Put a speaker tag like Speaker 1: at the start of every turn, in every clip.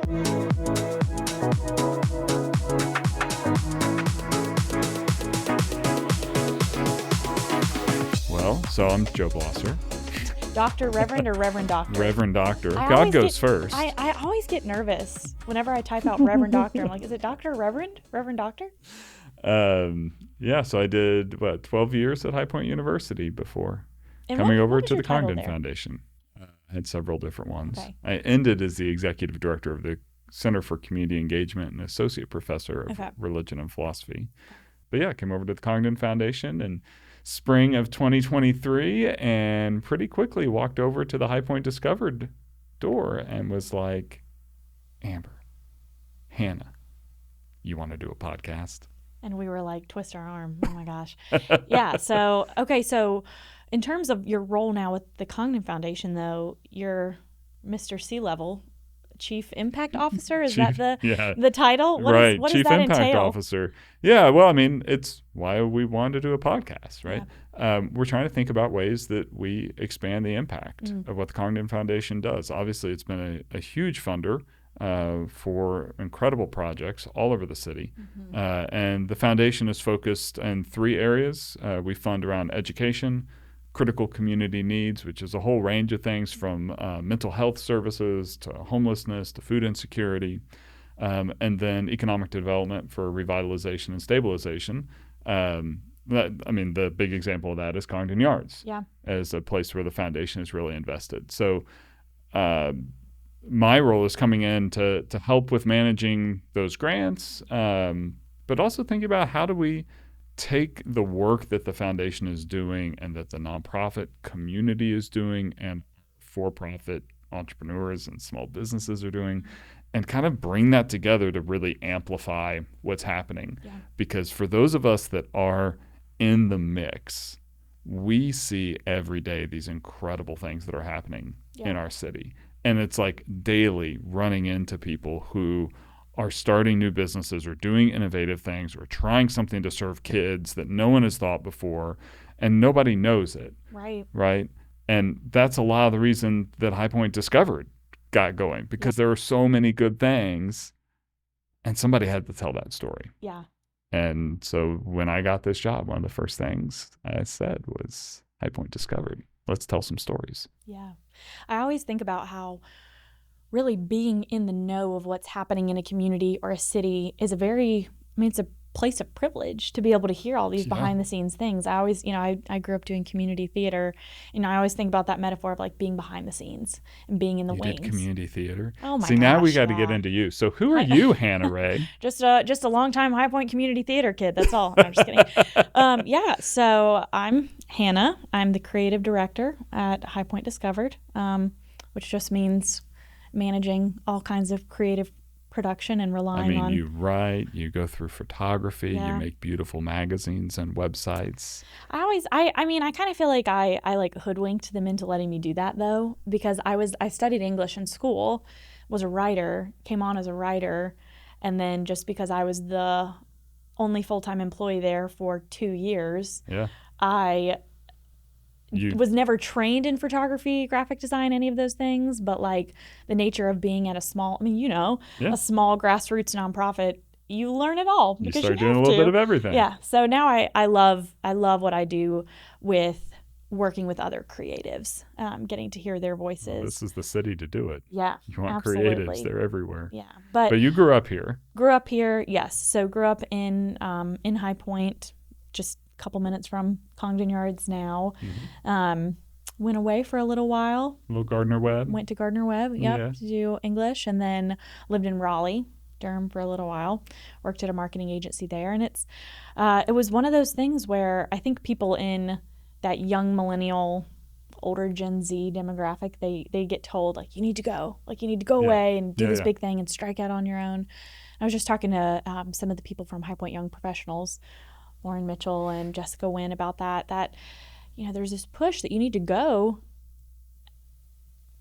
Speaker 1: Well, so I'm Joe Blosser.
Speaker 2: Doctor, Reverend, or Reverend Doctor?
Speaker 1: Reverend Doctor. God goes first.
Speaker 2: I always get nervous whenever I type out Reverend Doctor. I'm like, is it Doctor, Reverend? Reverend Doctor?
Speaker 1: Yeah, so I did, 12 years at High Point University before
Speaker 2: And
Speaker 1: coming
Speaker 2: what
Speaker 1: over
Speaker 2: was
Speaker 1: to
Speaker 2: your
Speaker 1: the
Speaker 2: title
Speaker 1: Congdon
Speaker 2: there?
Speaker 1: Foundation. I had several different ones.
Speaker 2: Okay.
Speaker 1: I ended as the executive director of the Center for Community Engagement and associate professor of religion and philosophy. But yeah, I came over to the Congdon Foundation in spring of 2023 and pretty quickly walked over to the High Point Discovered door and was like, Amber, Hannah, you want to do a podcast?
Speaker 2: And we were like, twist our arm. Oh my gosh. Yeah. So in terms of your role now with the Congdon Foundation, though, you're Mr. C-level Chief Impact Officer. Is that the title? What
Speaker 1: right.
Speaker 2: What
Speaker 1: Chief
Speaker 2: does that
Speaker 1: Impact
Speaker 2: entail?
Speaker 1: Officer. Yeah. Well, I mean, it's why we wanted to do a podcast, right? Yeah. We're trying to think about ways that we expand the impact of what the Congdon Foundation does. Obviously, it's been a huge funder for incredible projects all over the city. Mm-hmm. And the foundation is focused in 3 areas. We fund around education, critical community needs, which is a whole range of things from mental health services to homelessness to food insecurity, and then economic development for revitalization and stabilization. The big example of that is Congdon Yards as a place where the foundation is really invested. So my role is coming in to help with managing those grants, but also thinking about how do we take the work that the foundation is doing and that the nonprofit community is doing and for-profit entrepreneurs and small businesses are doing and kind of bring that together to really amplify what's happening. Yeah. Because for those of us that are in the mix, we see every day these incredible things that are happening in our city. And it's like daily running into people who are starting new businesses or doing innovative things or trying something to serve kids that no one has thought before and nobody knows it. Right. And that's a lot of the reason that High Point Discovered got going, because there are so many good things and somebody had to tell that story.
Speaker 2: Yeah.
Speaker 1: And so when I got this job, one of the first things I said was High Point Discovered. Let's tell some stories.
Speaker 2: Yeah. I always think about how really being in the know of what's happening in a community or a city is it's a place of privilege to be able to hear all these behind the scenes things. I always, I grew up doing community theater, and I always think about that metaphor of like being behind the scenes and being in the wings.
Speaker 1: Did community theater?
Speaker 2: Oh my
Speaker 1: gosh. See, now we got to get into you. So who are you, Hannah Ray?
Speaker 2: Just a long-time High Point community theater kid. That's all. I'm just kidding. So I'm Hannah. I'm the creative director at High Point Discovered, which just means managing all kinds of creative production and relying on.
Speaker 1: You write, you go through photography, you make beautiful magazines and websites.
Speaker 2: I kind of feel like I like hoodwinked them into letting me do that though, because I studied English in school, was a writer, came on as a writer, and then just because I was the only full-time employee there for 2 years, I was never trained in photography, graphic design, any of those things, but like the nature of being at a small, a small grassroots nonprofit, you learn it all because you
Speaker 1: start doing a little bit of everything.
Speaker 2: Yeah. So now I love what I do with working with other creatives, getting to hear their voices.
Speaker 1: Well, this is the city to do it.
Speaker 2: Yeah.
Speaker 1: You want
Speaker 2: absolutely.
Speaker 1: Creatives, they're everywhere.
Speaker 2: Yeah.
Speaker 1: But you grew up here.
Speaker 2: Grew up here, yes. So grew up in High Point, just couple minutes from Congdon Yards now. Mm-hmm. Went away for a little while.
Speaker 1: Little Gardner Webb.
Speaker 2: Went to Gardner Webb, to do English, and then lived in Raleigh, Durham for a little while. Worked at a marketing agency there, and it was one of those things where I think people in that young millennial, older Gen Z demographic, they get told like you need to go away and do this big thing and strike out on your own. I was just talking to some of the people from High Point Young Professionals, Lauren Mitchell and Jessica Wynn, about that there's this push that you need to go.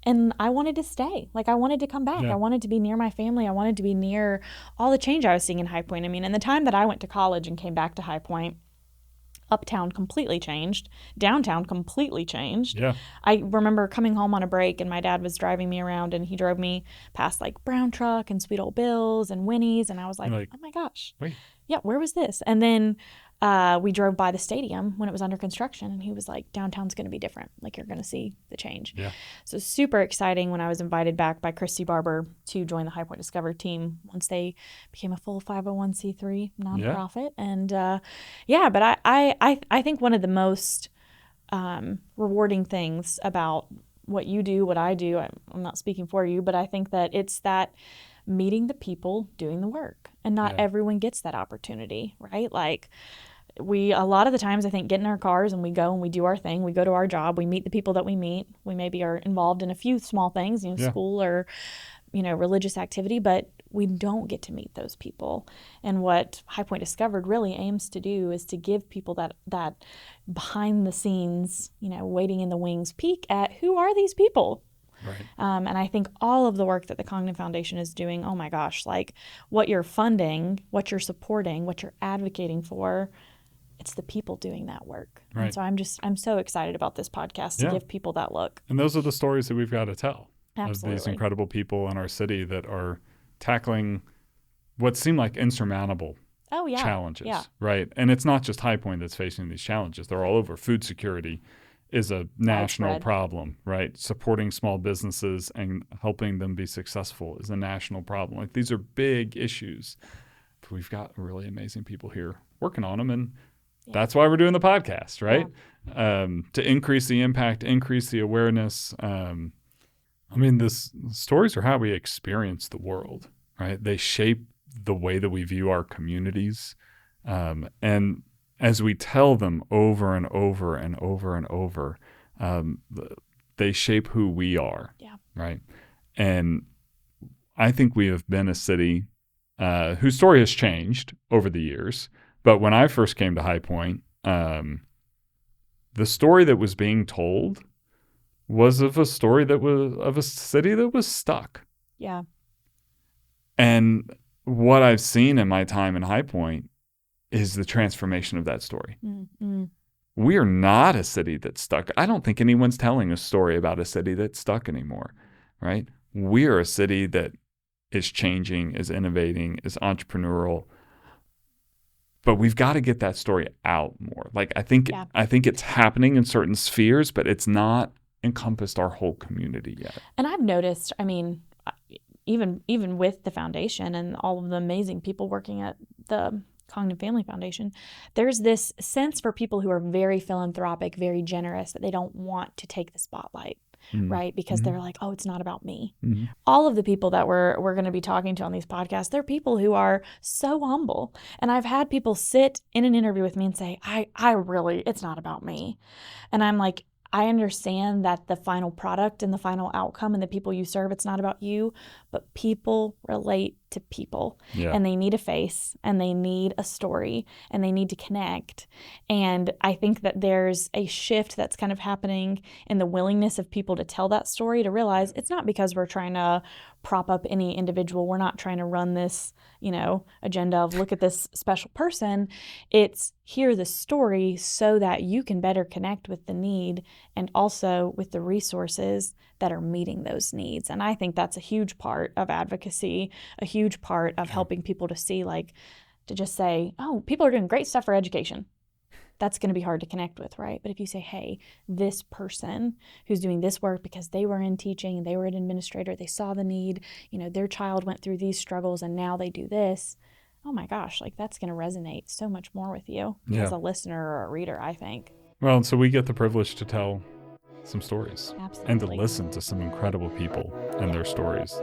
Speaker 2: And I wanted to stay. Like I wanted to come back. I wanted to be near my family. I wanted to be near all the change I was seeing in High Point. In the time that I went to college and came back to High Point, Uptown completely changed. Downtown completely changed.
Speaker 1: Yeah.
Speaker 2: I remember coming home on a break and my dad was driving me around and he drove me past like Brown Truck and Sweet Old Bill's and Winnie's. And I was like, oh my gosh.
Speaker 1: Wait.
Speaker 2: Yeah, where was this? And then we drove by the stadium when it was under construction and he was like, downtown's going to be different. Like you're going to see the change.
Speaker 1: Yeah.
Speaker 2: So super exciting when I was invited back by Christy Barber to join the High Point Discover team once they became a full 501c3 nonprofit. Yeah. And but I think one of the most rewarding things about what you do, what I do, I'm not speaking for you, but I think that it's that meeting the people doing the work, and not everyone gets that opportunity, right? Like a lot of the times I think get in our cars and we go and we do our thing. We go to our job, we meet the people that we meet. We maybe are involved in a few small things, school or, religious activity, but we don't get to meet those people. And what High Point Discovered really aims to do is to give people that behind the scenes, waiting in the wings peek at who are these people.
Speaker 1: Right.
Speaker 2: And I think all of the work that the Congdon Foundation is doing, oh my gosh, like what you're funding, what you're supporting, what you're advocating for, it's the people doing that work.
Speaker 1: Right.
Speaker 2: And so I'm so excited about this podcast to give people that look.
Speaker 1: And those are the stories that we've got to tell.
Speaker 2: Absolutely.
Speaker 1: Of these incredible people in our city that are tackling what seem like insurmountable challenges.
Speaker 2: Yeah.
Speaker 1: Right. And it's not just High Point that's facing these challenges. They're all over. Food security is a national problem, right? Supporting small businesses and helping them be successful is a national problem. Like these are big issues. But we've got really amazing people here working on them, and that's why we're doing the podcast, right? Yeah. To increase the impact, increase the awareness. These stories are how we experience the world, right? They shape the way that we view our communities, and as we tell them over and over and over and over, they shape who we are, right? And I think we have been a city whose story has changed over the years. But when I first came to High Point, the story that was being told was of a story that was of a city that was stuck.
Speaker 2: Yeah.
Speaker 1: And what I've seen in my time in High Point is the transformation of that story.
Speaker 2: Mm-hmm.
Speaker 1: We are not a city that's stuck. I don't think anyone's telling a story about a city that's stuck anymore, right? We are a city that is changing, is innovating, is entrepreneurial. But we've got to get that story out more. Like I think it's happening in certain spheres, but it's not encompassed our whole community yet.
Speaker 2: And I've noticed, even with the foundation and all of the amazing people working at the Congdon Family Foundation, there's this sense for people who are very philanthropic, very generous, that they don't want to take the spotlight, right? Because they're like, oh, it's not about me. Mm-hmm. All of the people that we're going to be talking to on these podcasts, they're people who are so humble. And I've had people sit in an interview with me and say, I really, it's not about me. And I'm like, I understand that the final product and the final outcome and the people you serve, it's not about you, but people relate to people, and they need a face and they need a story and they need to connect. And I think that there's a shift that's kind of happening in the willingness of people to tell that story, to realize it's not because we're trying to prop up any individual. We're not trying to run this, agenda of look at this special person. It's hear the story so that you can better connect with the need and also with the resources that are meeting those needs. And I think that's a huge part of advocacy, a huge part of helping people to see, like, to just say, oh, people are doing great stuff for education. That's going to be hard to connect with, right? But if you say, hey, this person who's doing this work because they were in teaching, they were an administrator, they saw the need, their child went through these struggles and now they do this. Oh my gosh, like that's going to resonate so much more with you as a listener or a reader, I think.
Speaker 1: Well, so we get the privilege to tell some stories.
Speaker 2: Absolutely.
Speaker 1: And to listen to some incredible people and their stories.